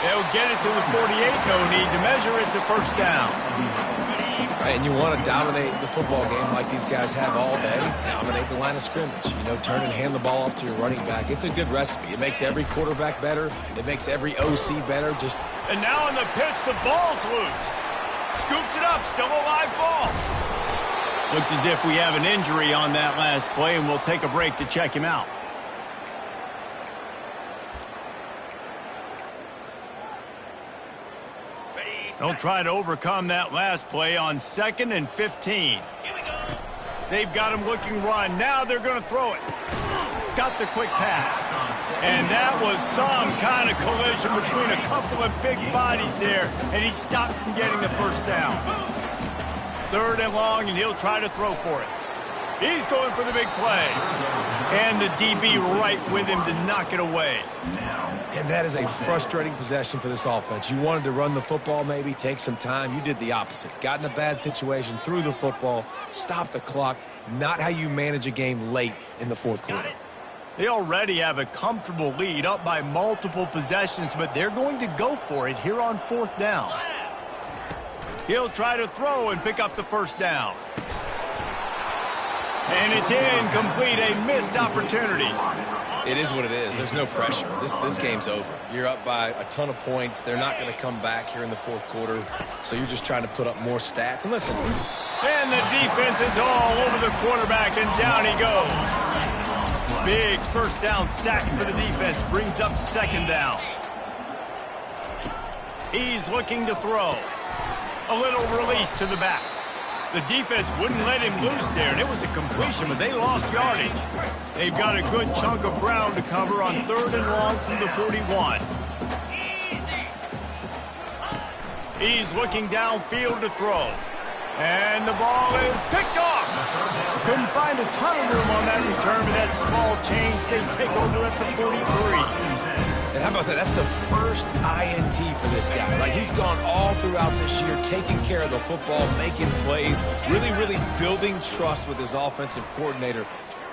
They'll get it to the 48. No need to measure it to 1st down. And you want to dominate the football game like these guys have all day. Dominate the line of scrimmage. You know, turn and hand the ball off to your running back. It's a good recipe. It makes every quarterback better. It makes every OC better. And now on the pitch, the ball's loose. Scoops it up. Still a live ball. Looks as if we have an injury on that last play, and we'll take a break to check him out. They'll try to overcome that last play on 2nd and 15. Here we go. They've got him looking run. Now they're going to throw it. Got the quick pass. And that was some kind of collision between a couple of big bodies there, and he stopped from getting the 1st down. 3rd and long, and he'll try to throw for it. He's going for the big play. And the DB right with him to knock it away. And that is a frustrating possession for this offense. You wanted to run the football, maybe take some time. You did the opposite. Got in a bad situation, threw the football, stopped the clock. Not how you manage a game late in the 4th quarter. They already have a comfortable lead, up by multiple possessions, but they're going to go for it here on 4th down. He'll try to throw and pick up the 1st down. And it's incomplete, a missed opportunity. It is what it is. There's no pressure. This game's over. You're up by a ton of points. They're not going to come back here in the 4th quarter, so you're just trying to put up more stats. And listen. And the defense is all over the quarterback, and down he goes. Big 1st down sack for the defense. Brings up 2nd down. He's looking to throw. A little release to the back. The defense wouldn't let him loose there, and it was a completion, but they lost yardage. They've got a good chunk of ground to cover on 3rd and long from the 41. He's looking downfield to throw. And the ball is picked off. Couldn't find a ton of room on that return, but that small change, they take over at the 43. And how about that? That's the first INT for this guy. Like, he's gone all throughout this year, taking care of the football, making plays, really building trust with his offensive coordinator.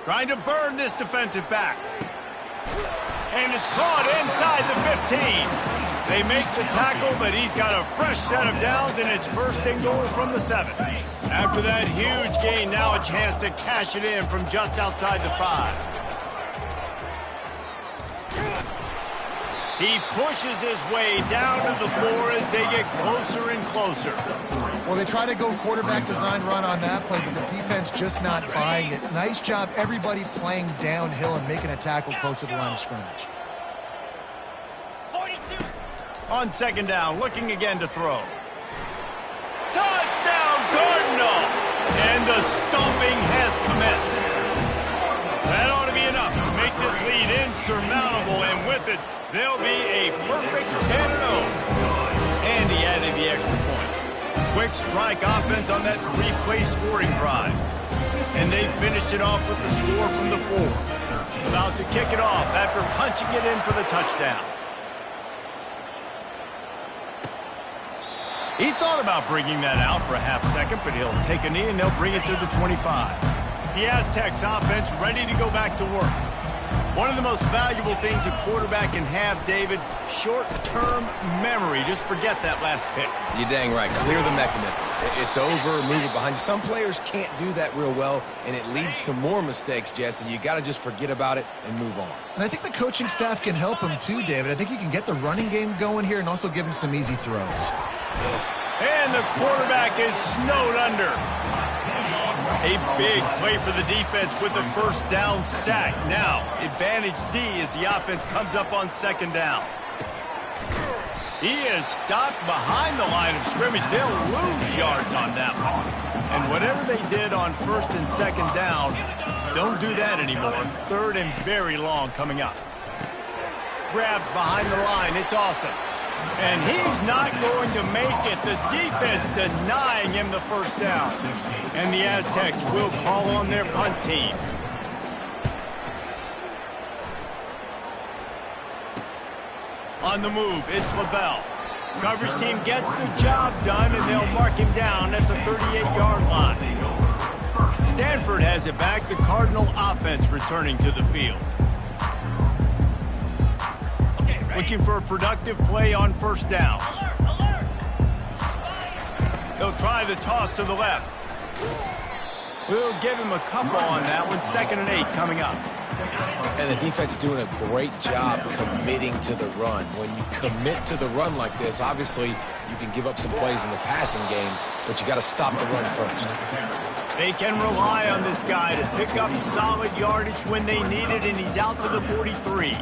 Trying to burn this defensive back. And it's caught inside the 15. They make the tackle, but he's got a fresh set of downs, and it's first and goal from the 7. After that huge gain, now a chance to cash it in from just outside the 5. He pushes his way down to the 4 as they get closer and closer. Well, they try to go quarterback design run on that play, but the defense just not buying it. Nice job, everybody playing downhill and making a tackle close to the line of scrimmage. 42. On second down, looking again to throw. Touchdown, Cardinal! And the stomping has commenced. That ought to be enough to make this lead insurmountable, and with it, they'll be a perfect 10-0. And he added the extra point. Quick strike offense on that 3-play scoring drive. And they finished it off with the score from the 4. About to kick it off after punching it in for the touchdown. He thought about bringing that out for a half second, but he'll take a knee and they'll bring it to the 25. The Aztecs offense ready to go back to work. One of the most valuable things a quarterback can have, David, short-term memory. Just forget that last pick. You're dang right. Clear the mechanism. It's over, move it behind you. Some players can't do that real well, and it leads to more mistakes, Jesse. You got to just forget about it and move on. And I think the coaching staff can help him too, David. I think you can get the running game going here and also give him some easy throws. And the quarterback is snowed under. A big play for the defense with the first down sack. Now, advantage D as the offense comes up on second down. He is stopped behind the line of scrimmage. They'll lose yards on that one. And whatever they did on first and second down, don't do that anymore. Third and very long coming up. Grabbed behind the line. It's awesome. And he's not going to make it. The defense denying him the first down. And the Aztecs will call on their punt team. On the move, it's LaBelle. Coverage team gets the job done, and they'll mark him down at the 38-yard line. Stanford has it back. The Cardinal offense returning to the field. Looking for a productive play on first down. They'll try the toss to the left. We'll give him a couple on that one. 2nd and 8 coming up. And the defense doing a great job committing to the run. When you commit to the run like this, obviously you can give up some plays in the passing game, but you got to stop the run first. They can rely on this guy to pick up solid yardage when they need it, and he's out to the 43.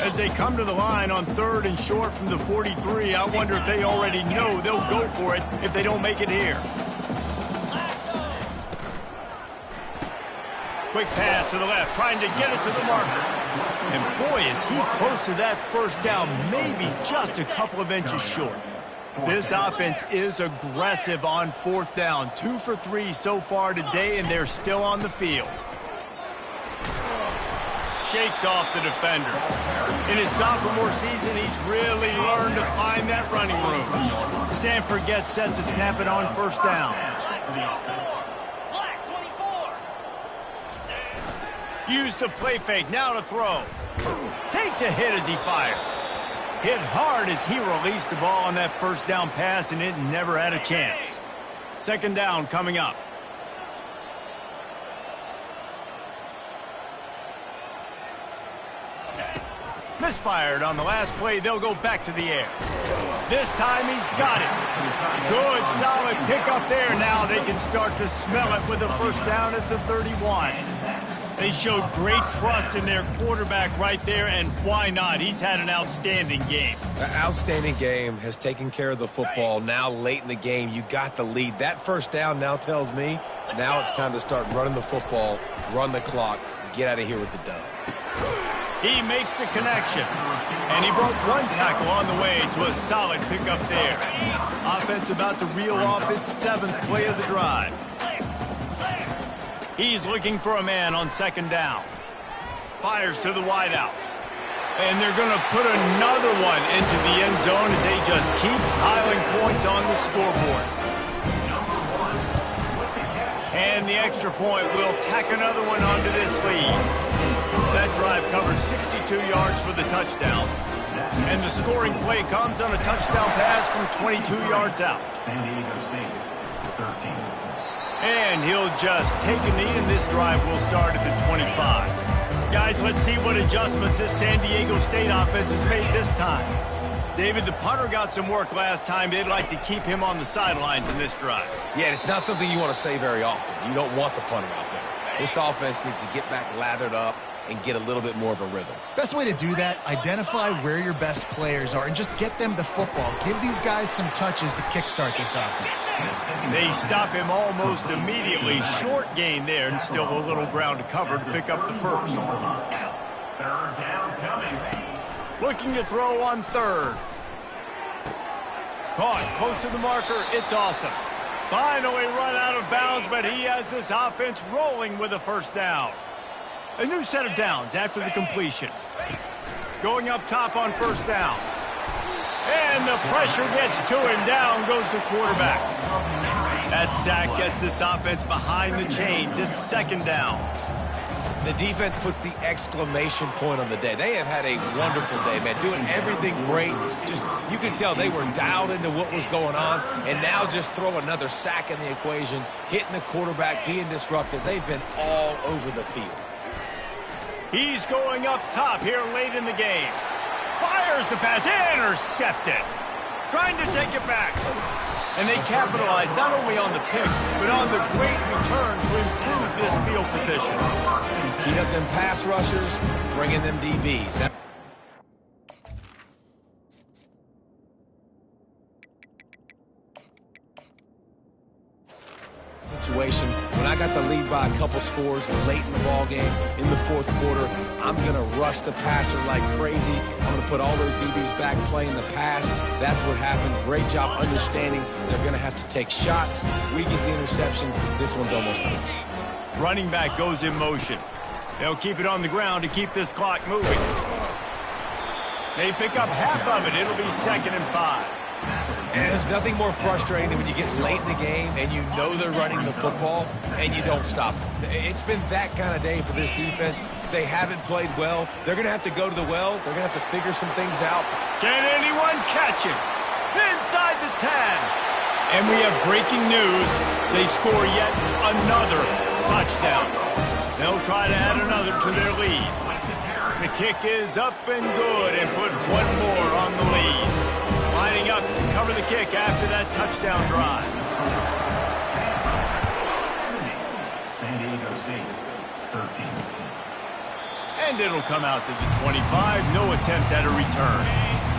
As they come to the line on 3rd and short from the 43, I wonder if they already know they'll go for it if they don't make it here. Quick pass to the left, trying to get it to the marker. And boy, is he close to that first down, maybe just a couple of inches short. This offense is aggressive on 4th down. 2 for 3 so far today, and they're still on the field. Shakes off the defender. In his sophomore season, he's really learned to find that running room. Stanford gets set to snap it on first down. Black 24. Use the play fake, now to throw. Takes a hit as he fires. Hit hard as he released the ball on that first down pass, and it never had a chance. 2nd down coming up. Misfired on the last play. They'll go back to the air. This time he's got it. Good, solid pickup there. Now they can start to smell it with the first down at the 31. They showed great trust in their quarterback right there, and why not? He's had an outstanding game. An outstanding game, has taken care of the football. Now late in the game, you got the lead. That first down now tells me now it's time to start running the football, run the clock, get out of here with the dub. He makes the connection. And he broke one tackle on the way to a solid pickup there. Offense about to reel off its 7th play of the drive. He's looking for a man on 2nd down. Fires to the wideout. And they're going to put another one into the end zone as they just keep piling points on the scoreboard. And the extra point will tack another one onto this lead. That drive covered 62 yards for the touchdown. And the scoring play comes on a touchdown pass from 22 yards out. San Diego State, 13. And he'll just take a knee, and this drive will start at the 25. Guys, let's see what adjustments this San Diego State offense has made this time. David, the punter got some work last time. They'd like to keep him on the sidelines in this drive. Yeah, it's not something you want to say very often. You don't want the punter out there. This offense needs to get back lathered up and get a little bit more of a rhythm. Best way to do that, identify where your best players are and just get them the football. Give these guys some touches to kickstart this offense. They stop him almost immediately. Short gain there, and still a little ground to cover to pick up the first. 3rd down coming. Looking to throw on 3rd. Caught close to the marker. It's awesome. Finally run out of bounds, but he has this offense rolling with a 1st down. A new set of downs after the completion. Going up top on 1st down. And the pressure gets to him. Down goes the quarterback. That sack gets this offense behind the chains. It's 2nd down. The defense puts the exclamation point on the day. They have had a wonderful day, man, doing everything great. Just, you can tell they were dialed into what was going on, and now just throw another sack in the equation, hitting the quarterback, being disruptive. They've been all over the field. He's going up top here late in the game. Fires the pass, intercepted. Trying to take it back. And they capitalize not only on the pick, but on the great return to improve this field position. Keep up them pass rushers, bring in them DBs. Situation when I got the lead by a couple scores late in the ball game in the 4th quarter, I'm gonna rush the passer like crazy. I'm gonna put all those DBs back playing the pass. That's what happened. Great job understanding they're gonna have to take shots. We get the interception. This one's almost done. Running back goes in motion. They'll keep it on the ground to keep this clock moving. They pick up half of it. It'll be 2nd and 5. And there's nothing more frustrating than when you get late in the game and you know they're running the football and you don't stop them. It's been that kind of day for this defense. They haven't played well. They're going to have to go to the well. They're going to have to figure some things out. Can anyone catch him? Inside the 10. And we have breaking news. They score yet another touchdown. They'll try to add another to their lead. The kick is up and good and put one more on the lead. Lining up to cover the kick after that touchdown drive. San Diego State, 13. And it'll come out to the 25. No attempt at a return.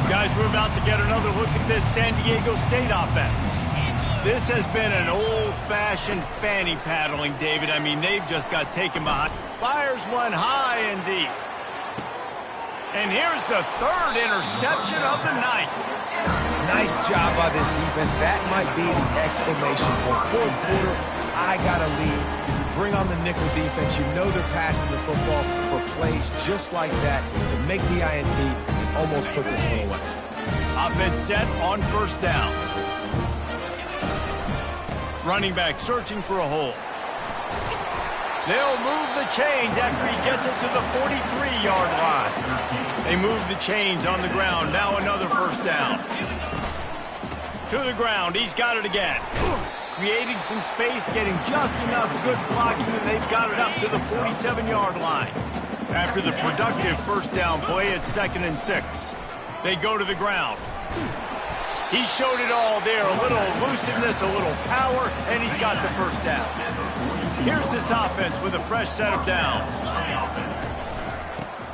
Guys, we're about to get another look at this San Diego State offense. This has been an old-fashioned fanny paddling, David. I mean, they've just got taken behind. Fires one high and deep. And here's the 3rd interception of the night. Nice job by this defense. That might be the exclamation point. 4th quarter, I got a lead. You bring on the nickel defense. You know they're passing the football for plays just like that to make the INT and almost put this one away. Offense set on 1st down. Running back searching for a hole. They'll move the chains after he gets it to the 43-yard line. They move the chains on the ground. Now another 1st down. To the ground. He's got it again. Creating some space, getting just enough good blocking, and they've got it up to the 47-yard line. After the productive 1st down play, it's 2nd and 6. They go to the ground. He showed it all there. A little elusiveness, a little power, and he's got the 1st down. Here's this offense with a fresh set of downs.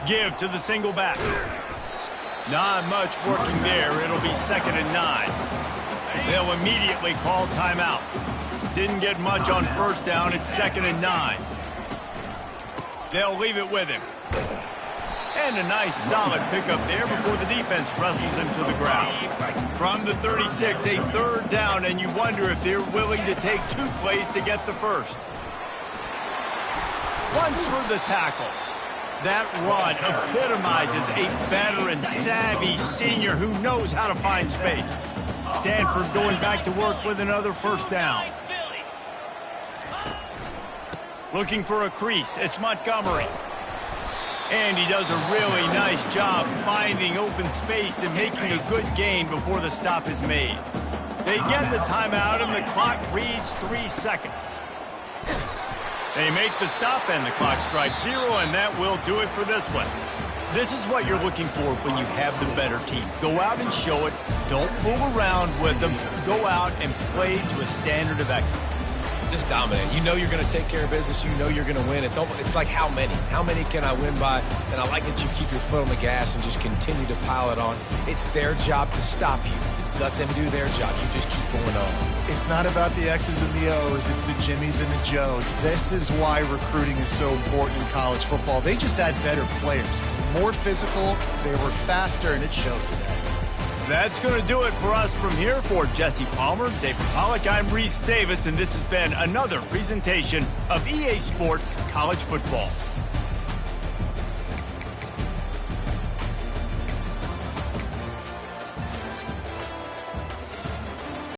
Give to the single back. Not much working there. It'll be 2nd and 9. They'll immediately call timeout. Didn't get much on 1st down. It's 2nd and 9. They'll leave it with him. And a nice solid pickup there before the defense wrestles him to the ground. From the 36, a third down, and you wonder if they're willing to take 2 plays to get the first. Runs for the tackle. That run epitomizes a veteran, savvy senior who knows how to find space. Stanford going back to work with another first down. Looking for a crease. It's Montgomery. And he does a really nice job finding open space and making a good gain before the stop is made. They get the timeout, and the clock reads 3 seconds. They make the stop, and the clock strikes 0, and that will do it for this one. This is what you're looking for when you have the better team. Go out and show it. Don't fool around with them. Go out and play to a standard of excellence. Just dominate. You know you're going to take care of business. You know you're going to win. It's like how many? How many can I win by? And I like that you keep your foot on the gas and just continue to pile it on. It's their job to stop you. Let them do their job. You just keep going on. It's not about the X's and the O's. It's the Jimmies and the Joes. This is why recruiting is so important in college football. They just had better players. More physical. They were faster, and it showed today. That's going to do it for us from here. For Jesse Palmer, David Pollack, I'm Reese Davis, and this has been another presentation of EA Sports College Football.